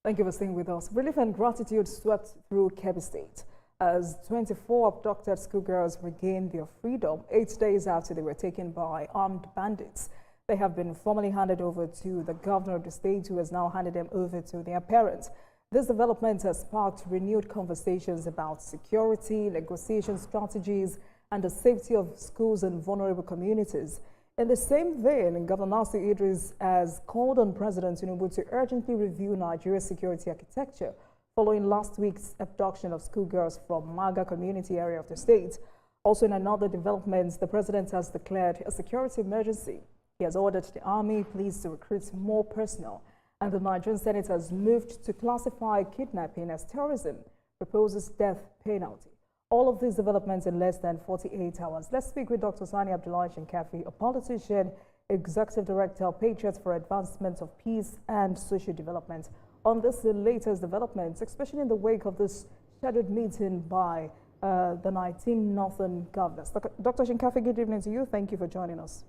Thank you for staying with us. Relief and gratitude swept through Kebbi State as 24 abducted schoolgirls regained their freedom 8 days after they were taken by armed bandits. They have been formally handed over to the governor of the state, who has now handed them over to their parents. This development has sparked renewed conversations about security, negotiation strategies, and the safety of schools and vulnerable communities. In the same vein, Governor Nasir Idris has called on President Tinubu to urgently review Nigeria's security architecture following last week's abduction of schoolgirls from Maga community area of the state. Also, in another development, the president has declared a security emergency. He has ordered the army, police to recruit more personnel, and the Nigerian Senate has moved to classify kidnapping as terrorism, proposes death penalty. All of these developments in less than 48 hours. Let's speak with Dr. Sani Abdullahi Shinkafi, a politician, Executive Director, Patriots for Advancement of Peace and Social Development, on this latest developments, especially in the wake of this scheduled meeting by the 19 Northern Governors. Dr. Shinkafi, good evening to you. Thank you for joining us.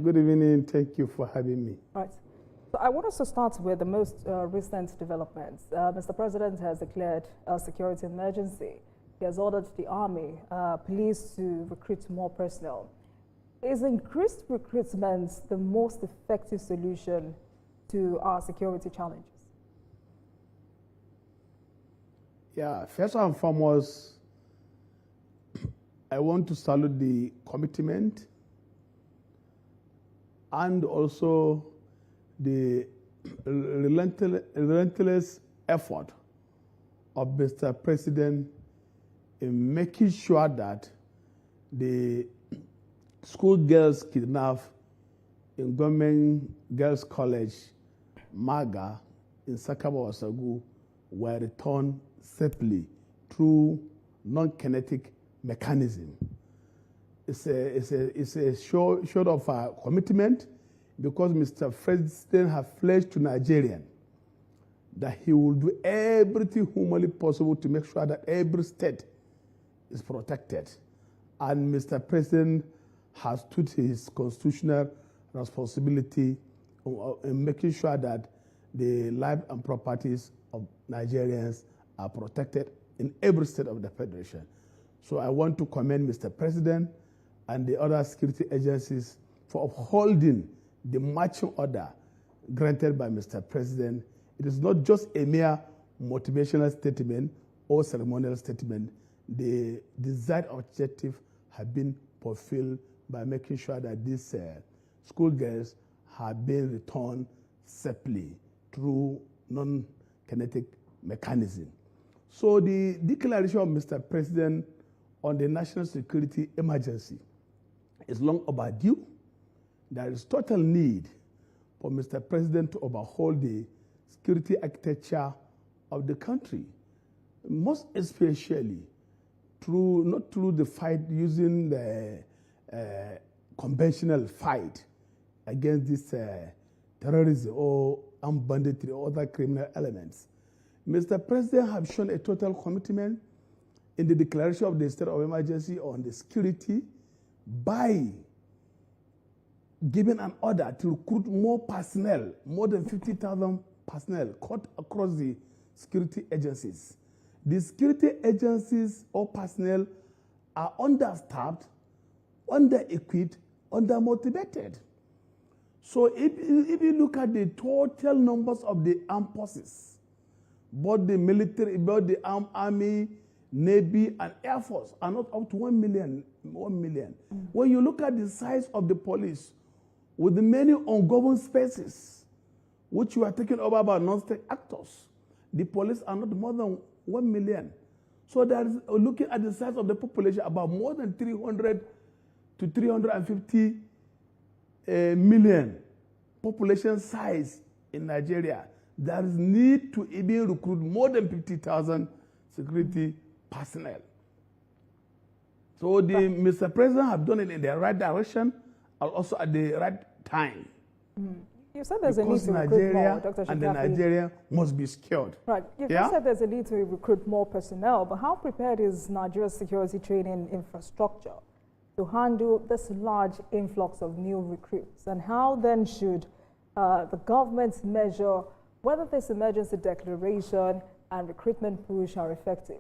Good evening. Thank you for having me. Right. So I want us to start with the most recent developments. Mr. President has declared a security emergency. He has ordered the army, police to recruit more personnel. Is increased recruitment the most effective solution to our security challenges? Yeah, first and foremost, I want to salute the commitment and also the relentless effort of Mr. President in making sure that the schoolgirls kidnapped in Government Girls College, Maga, in Sakaba Wasagu, were returned safely through non-kinetic mechanism. It's a show of commitment, because Mr. President has pledged to Nigerians that he will do everything humanly possible to make sure that every state is protected. And Mr. President has stood his constitutional responsibility in making sure that the lives and properties of Nigerians are protected in every state of the Federation. So I want to commend Mr. President and the other security agencies for upholding the marching order granted by Mr. President. It is not just a mere motivational statement or ceremonial statement. The desired objective have been fulfilled by making sure that these schoolgirls have been returned safely through non-kinetic mechanism. So the declaration of Mr. President on the national security emergency is long overdue. There is total need for Mr. President to overhaul the security architecture of the country, most especially not through the fight using the conventional fight against this terrorism or armed banditry or other criminal elements. Mr. President has shown a total commitment in the declaration of the state of emergency on the security by giving an order to recruit more personnel, more than 50,000 personnel cut across the security agencies. The security agencies or personnel are understaffed, under-equipped, under-motivated. So if you look at the total numbers of the armed forces, both the military, both the armed army, Navy, and Air Force are not up to 1 million. When you look at the size of the police, with the many ungoverned spaces, which you are taking over by non-state actors, the police are not more than 1 million. So there is, looking at the size of the population, about more than 300 to 350 million population size in Nigeria. There is need to even recruit more than 50,000 security personnel. So Mr. President have done it in the right direction and also at the right time. You said there's a need to recruit more, Dr. Shinkafi. And the Nigeria must be secured. Right. You just said there's a need to recruit more personnel, but how prepared is Nigeria's security training infrastructure to handle this large influx of new recruits? And how then should the government measure whether this emergency declaration and recruitment push are effective.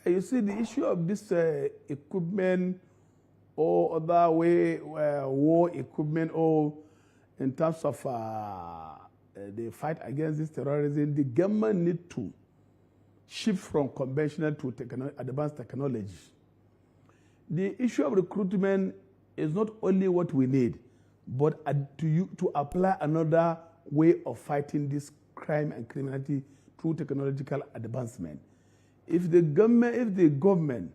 You see, the issue of this equipment or other way, war equipment, or in terms of the fight against this terrorism, the government need to shift from conventional to advanced technology. The issue of recruitment is not only what we need, but to apply another way of fighting this crime and criminality through technological advancement. If the government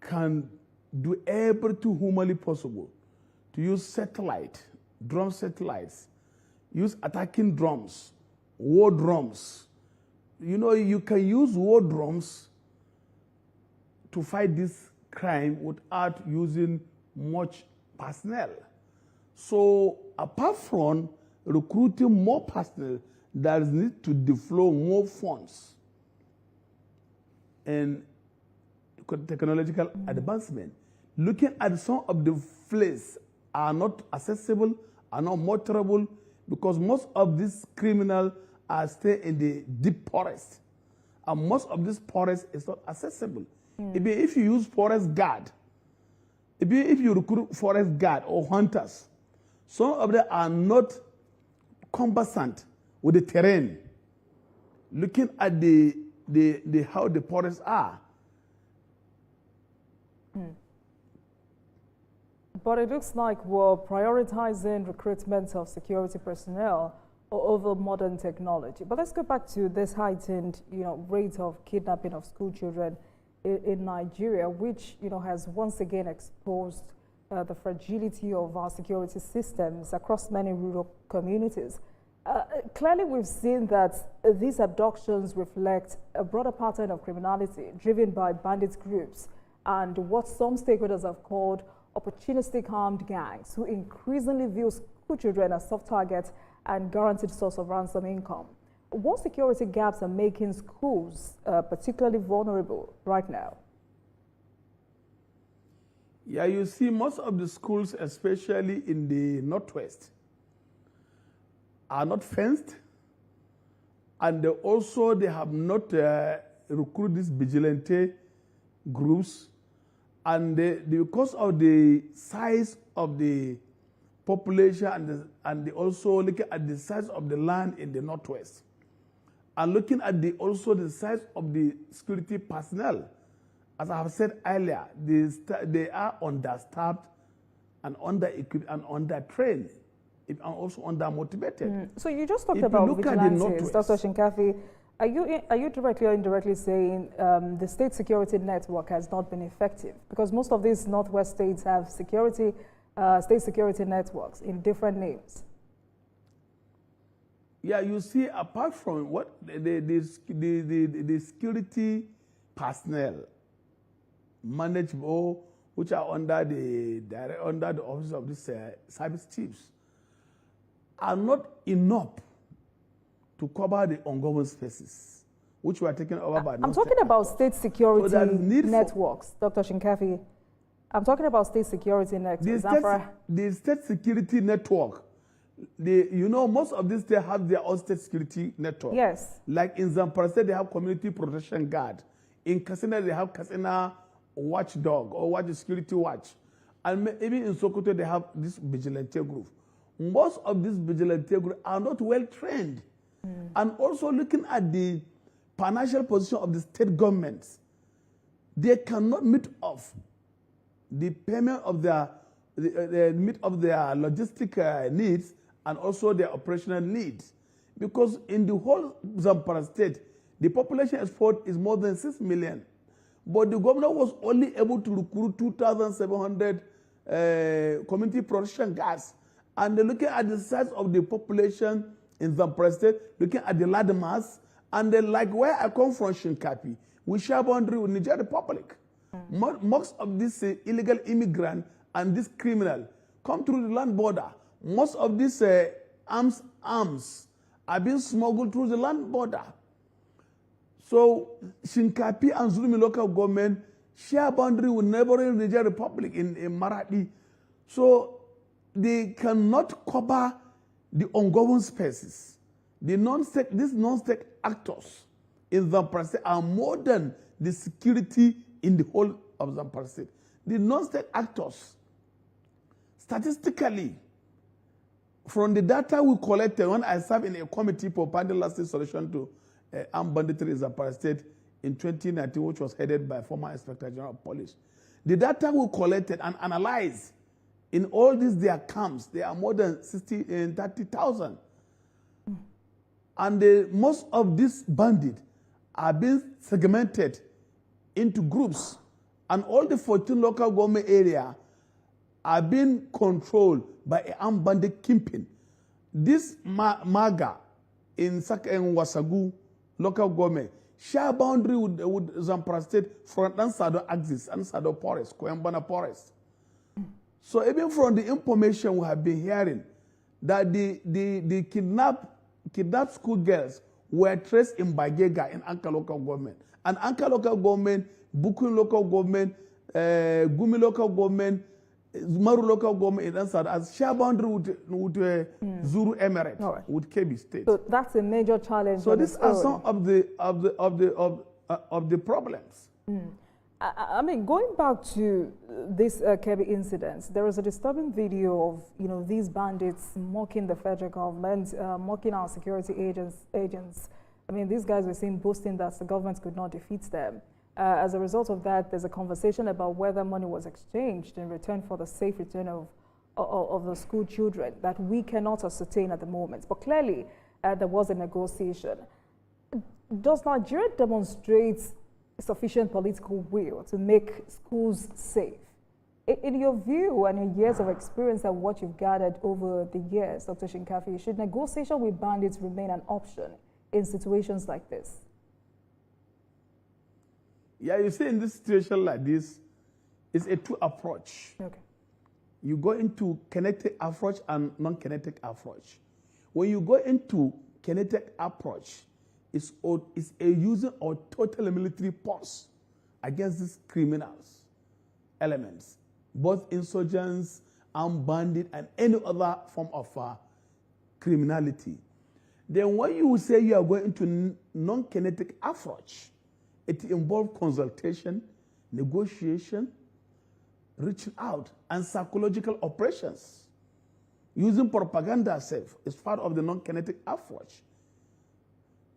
can do everything humanly possible to use drone satellites, use attacking drones, war drones. You know, you can use war drones to fight this crime without using much personnel. So apart from recruiting more personnel, there is need to deflow more funds and technological advancement. Looking at some of the places are not accessible, are not motorable, because most of these criminals are staying in the deep forest. And most of this forest is not accessible. If you use forest guard, if you recruit forest guard or hunters, some of them are not conversant with the terrain. Looking at how the forests are. But it looks like we're prioritizing recruitment of security personnel over modern technology. But let's go back to this heightened, rate of kidnapping of school children in Nigeria, which, has once again exposed the fragility of our security systems across many rural communities. Clearly, we've seen that these abductions reflect a broader pattern of criminality driven by bandit groups and what some stakeholders have called opportunistic armed gangs who increasingly view school children as soft targets and guaranteed source of ransom income. What security gaps are making schools particularly vulnerable right now? Yeah, you see, most of the schools, especially in the Northwest, are not fenced, and they have not recruited these vigilante groups, and because of the size of the population and also looking at the size of the land in the Northwest, and looking at also the size of the security personnel, as I have said earlier, they are understaffed and under-equipped and under-trained, and also under-motivated. So you just talked about vigilantes, Dr. Shinkafi. Are you directly or indirectly saying the state security network has not been effective? Because most of these Northwest states have state security networks in different names. Yeah, you see, apart from what the security personnel managed, which are under the office of these service chiefs, are not enough to cover the ongoing spaces, which were taken over by. I'm talking about state security networks, Dr. Shinkafi. I'm talking about state security networks. The state security network, most of these states have their own state security network. Yes. Like in Zamfara State, they have community protection guard. In Katsina, they have Katsina watchdog or security watch. And even in Sokoto, they have this vigilante group. Most of these vigilante groups are not well trained. And also looking at the financial position of the state governments, they cannot meet off the payment of their logistic needs and also their operational needs. Because in the whole Zamfara state, the population export is more than 6 million. But the governor was only able to recruit 2,700 community production gas. And looking at the size of the population in Zamfara state, looking at the land mass, and like where I come from, Shinkafi, we share boundary with Niger Republic. Most of these illegal immigrants and these criminals come through the land border. Most of these arms are being smuggled through the land border. So Shinkafi and Zulumi local government share boundary with neighboring Niger Republic in Maradi. So they cannot cover the ongoing spaces, these non-state actors in Zamfara State are more than the security in the whole of Zamfara State. The non-state actors, statistically, from the data we collected when I served in a committee for finding lasting solution to armed banditry in Zamfara State in 2019, which was headed by former Inspector General of Police. The data we collected and analyzed in all these their camps, there are more than 30,000. And most of these bandits are being segmented into groups. And all the 14 local government areas are being controlled by an armed bandit kingpin. This Maga in Wasagu local government share boundary with Zamfara State from Ansado axis, Ansado Forest, Koyambana Forest. So even from the information we have been hearing, that the kidnapped school girls were traced in Bagega in Anka local government. And Anka local government, Bukun local government, Gumi local government, Zumaru local government in Ansar as share boundary with Zuru Emirate, right, with Kebbi State. So that's a major challenge. So these are some of the problems. I mean, going back to this Kebbi incidents, there was a disturbing video of these bandits mocking the federal government, mocking our security agents. I mean, these guys were seen boasting that the government could not defeat them. As a result of that, there's a conversation about whether money was exchanged in return for the safe return of the school children that we cannot ascertain at the moment. But clearly, there was a negotiation. Does Nigeria demonstrate sufficient political will to make schools safe? In your view and your years of experience and what you've gathered over the years, Dr. Shinkafi, should negotiation with bandits remain an option in situations like this? Yeah, you see, in this situation like this, it's a two approach. Okay. You go into kinetic approach and non-kinetic approach. When you go into kinetic approach, it's a using of total military force against these criminals, elements, both insurgents, armed bandit, and any other form of criminality. Then when you say you are going into non-kinetic approach, it involves consultation, negotiation, reaching out, and psychological operations. Using propaganda itself is part of the non-kinetic approach.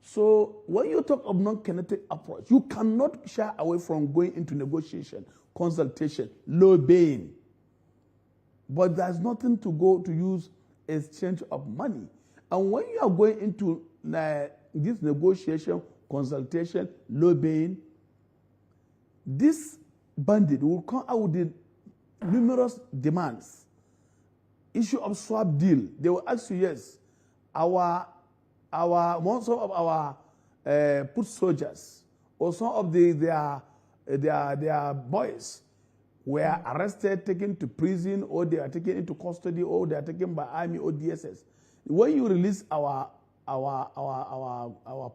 So when you talk of non-kinetic approach, you cannot shy away from going into negotiation, consultation, lobbying. But there's nothing to go to use exchange of money. And when you are going into this negotiation, consultation, lobbying, this bandit will come out with the numerous demands. Issue of swap deal. They will ask you, yes, most of our foot soldiers or some of their boys were arrested, taken to prison, or they are taken into custody, or they are taken by army or DSS. When you release our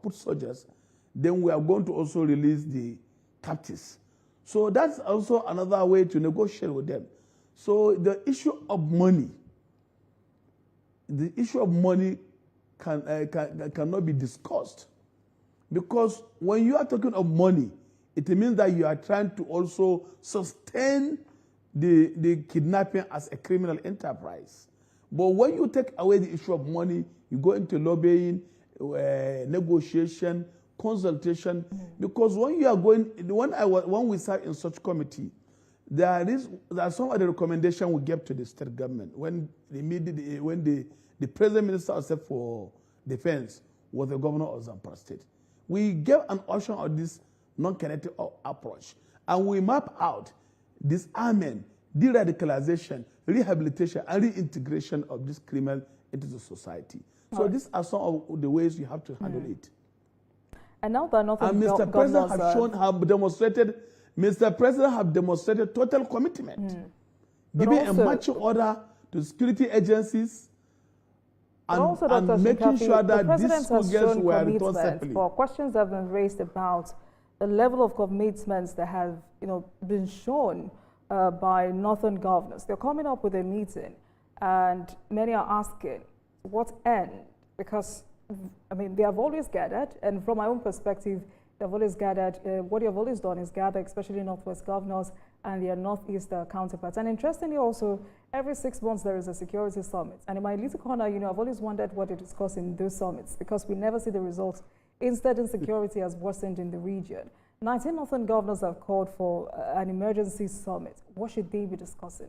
foot soldiers, then we are going to also release the captives. So that's also another way to negotiate with them. So the issue of money cannot be discussed, because when you are talking of money, it means that you are trying to also sustain the kidnapping as a criminal enterprise. But when you take away the issue of money, you go into lobbying, negotiation, consultation, because when you are going, when we sat in such committee, there are some of the recommendations we gave to the state government when the present minister except for defense was the governor of Zamfara State. We gave an option of this non-kinetic approach, and we map out disarmament, de-radicalization, rehabilitation, and reintegration of this criminal into the society. So these are some of the ways you have to handle it. And now that nothing. And Mr. President have demonstrated total commitment, giving a marching order to security agencies and making sure that these school girls were returned safely. For questions have been raised about the level of commitments that have been shown by northern governors. They're coming up with a meeting, and many are asking, To what end? Because, I mean, they have always gathered, and from my own perspective, they've always gathered, what they've always done is gather, especially Northwest governors and their Northeast counterparts. And interestingly also, every 6 months there is a security summit. And in my little corner, you know, I've always wondered what they discuss in those summits because we never see the results. Instead, insecurity has worsened in the region. 19 Northern governors have called for an emergency summit. What should they be discussing?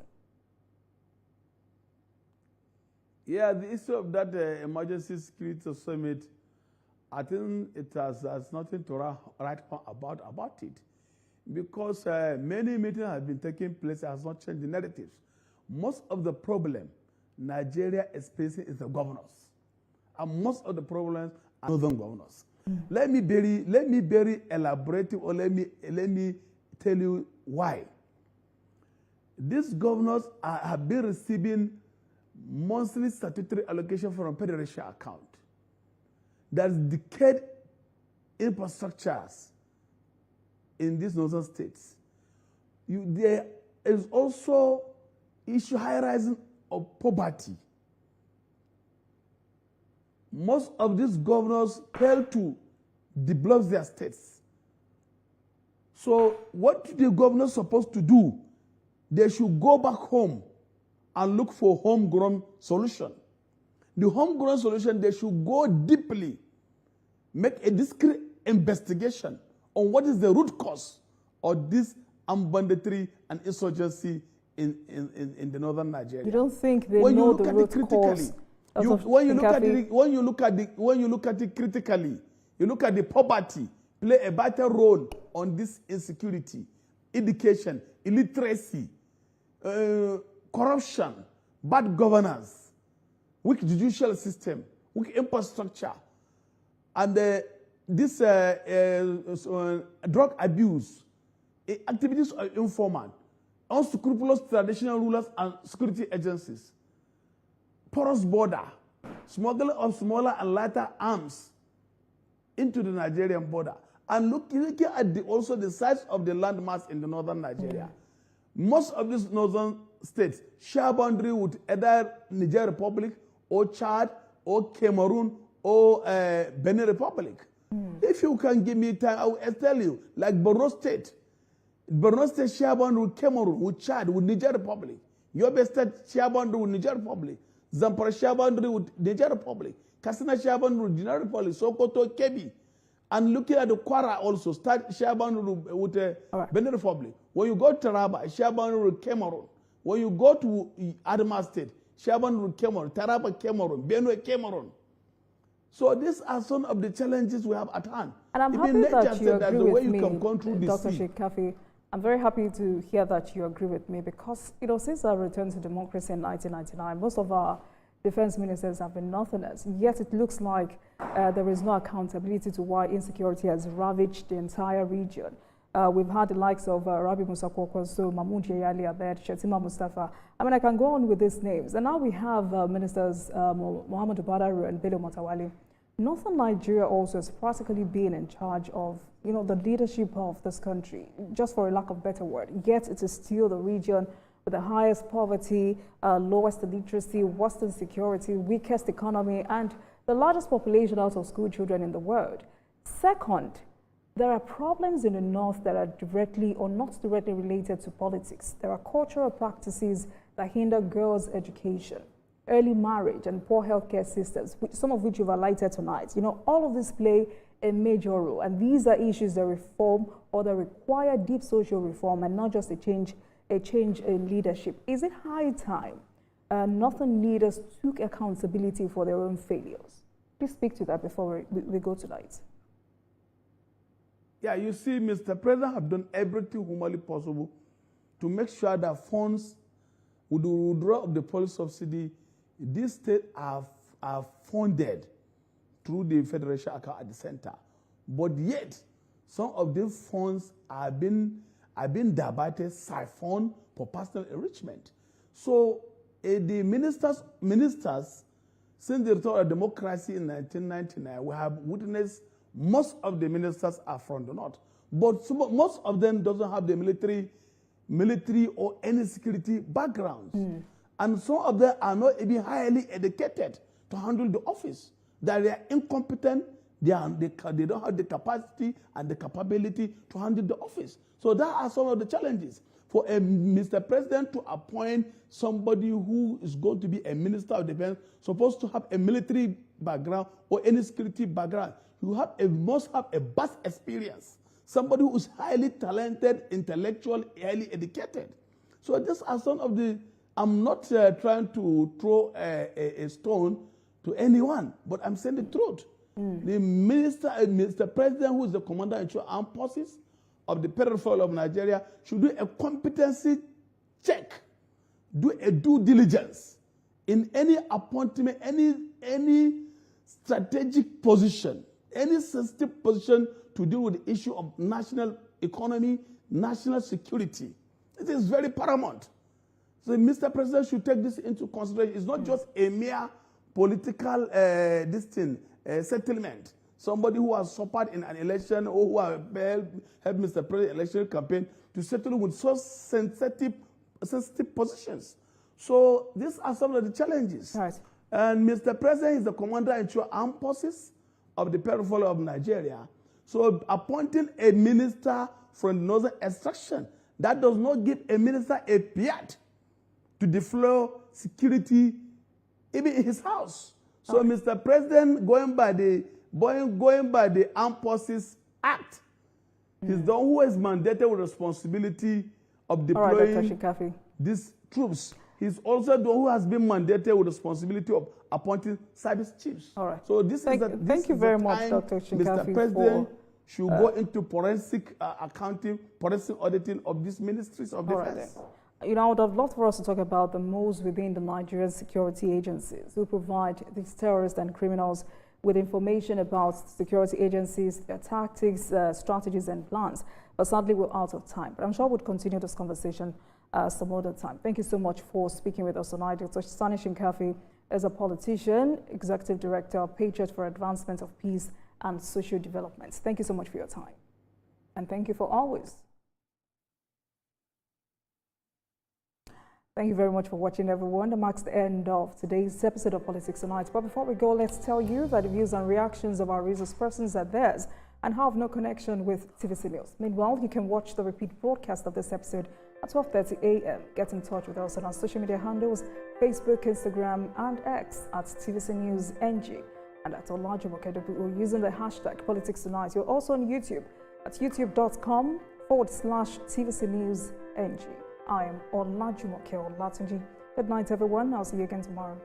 Yeah, the issue of that emergency security summit, I think it has nothing to write about it. Because many meetings have been taking place, it has not changed the narratives. Most of the problem Nigeria is facing is the governors. And most of the problems are northern governors. Let me very elaborate, or let me tell you why. These governors have been receiving monthly statutory allocation from federation account. There's decayed infrastructures in these northern states. There is also high rising of poverty. Most of these governors fail to develop their states. So what the governors supposed to do? They should go back home and look for homegrown solution. The homegrown solution, they should go deeply, make a discreet investigation on what is the root cause of this armed banditry and insurgency in the northern Nigeria. You don't think they know the root cause? When you look at it critically, you look at the poverty play a vital role on this insecurity, education, illiteracy, corruption, bad governance, weak judicial system, weak infrastructure, and this drug abuse, activities of informant, unscrupulous traditional rulers and security agencies, porous border, smuggling of smaller and lighter arms into the Nigerian border, and looking at also the size of the landmass in the northern Nigeria. Most of these northern states share boundary with either Niger Republic or Chad or Cameroon or Benin Republic. If you can give me time, I will tell you, like Borno State share boundary with Cameroon, with Chad, with Niger Republic. Yobe State share boundary with Niger Republic. Zamfara share boundary with Niger Republic. Katsina share boundary with Niger Republic. Sokoto, Kebbi. And looking at the Kwara also, start share boundary with Benin Republic. When you go to Taraba, share boundary with Cameroon. When you go to Adama State, share boundary with Cameroon. Taraba, Cameroon. Benue, Cameroon. So these are some of the challenges we have at hand. And I'm happy that you agree with me, Dr. Shinkafi. I'm very happy to hear that you agree with me because, you know, since our return to democracy in 1999, most of our defense ministers have been Northerners. Yet it looks like there is no accountability to why insecurity has ravaged the entire region. We've had the likes of Rabi Musa Kwankwaso, Mahmoud Yayali Abed, Shetima Mustafa. I mean, I can go on with these names. And now we have ministers Muhammad Badaru and Bello Matawali. Northern Nigeria also has practically been in charge of, you know, the leadership of this country, just for a lack of better word. Yet it is still the region with the highest poverty, lowest illiteracy, worst insecurity, weakest economy, and the largest population out of school children in the world. Second, there are problems in the north that are directly or not directly related to politics. There are cultural practices that hinder girls' education, early marriage, and poor healthcare systems, some of which you've highlighted tonight. You know, all of this play a major role, and these are issues that reform or that require deep social reform and not just a change in leadership. Is it high time Northern leaders took accountability for their own failures? Please speak to that before we go tonight. Yeah, you see, Mr. President have done everything humanly possible to make sure that funds with the withdrawal of the police subsidy, these states are funded through the federation account at the center. But yet, some of these funds are being diverted, siphoned for personal enrichment. So the ministers, since the return of democracy in 1999, we have witnessed most of the ministers are from the north. But most of them doesn't have the military or any security backgrounds. And some of them are not even highly educated to handle the office, that they are incompetent, they don't have the capacity and the capability to handle the office. So that are some of the challenges. For Mr. President to appoint somebody who is going to be a minister of defense, supposed to have a military background or any security background, must have a vast experience. Somebody who is highly talented, intellectual, highly educated. So these are some of the, I'm not trying to throw a stone to anyone, but I'm saying the truth. The Mr. President, who is the Commander-in-Chief of Armed Forces of the peripheral of Nigeria, should do a competency check, do a due diligence in any appointment, any strategic position, any sensitive position to deal with the issue of national economy, national security. It is very paramount. So Mr. President should take this into consideration. It's not just a mere political settlement. Somebody who has suffered in an election or who has helped Mr. President's election campaign to settle with so sensitive positions. So these are some of the challenges. Right. And Mr. President is the Commander-in-Chief of Armed Forces of the peripheral of Nigeria. So appointing a minister from northern extraction, that does not give a minister a fiat to deploy security even in his house. So Mr. President, going by the Armed Forces Act, he's the one who is mandated with responsibility of deploying these troops. He's also the one who has been mandated with responsibility of appointing service chiefs. All right. So this thank you very much, Dr. Shinkafi. Mr. President should go into forensic accounting, forensic auditing of these ministries of defense. You know, I would have loved for us to talk about the moves within the Nigerian security agencies who provide these terrorists and criminals with information about security agencies, their tactics, strategies, and plans. But sadly, we're out of time. But I'm sure we'll continue this conversation some other time. Thank you so much for speaking with us tonight. Dr. Shinkafi is a politician, Executive Director, Patriot for Advancement of Peace and Social Development. Thank you so much for your time. And thank you for always. Thank you very much for watching, everyone. That marks the end of today's episode of Politics Tonight. But before we go, let's tell you that the views and reactions of our resource persons are theirs and have no connection with TVC News. Meanwhile, you can watch the repeat broadcast of this episode at 12:30 a.m. Get in touch with us on our social media handles, Facebook, Instagram, and X at TVC News NG and at Olajumokedobu using the hashtag Politics Tonight. You're also on YouTube at youtube.com/TVC News NG. I am Olajumoke Olatunji. Good night, everyone. I'll see you again tomorrow.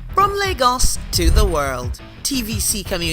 From Lagos to the world, TVC Community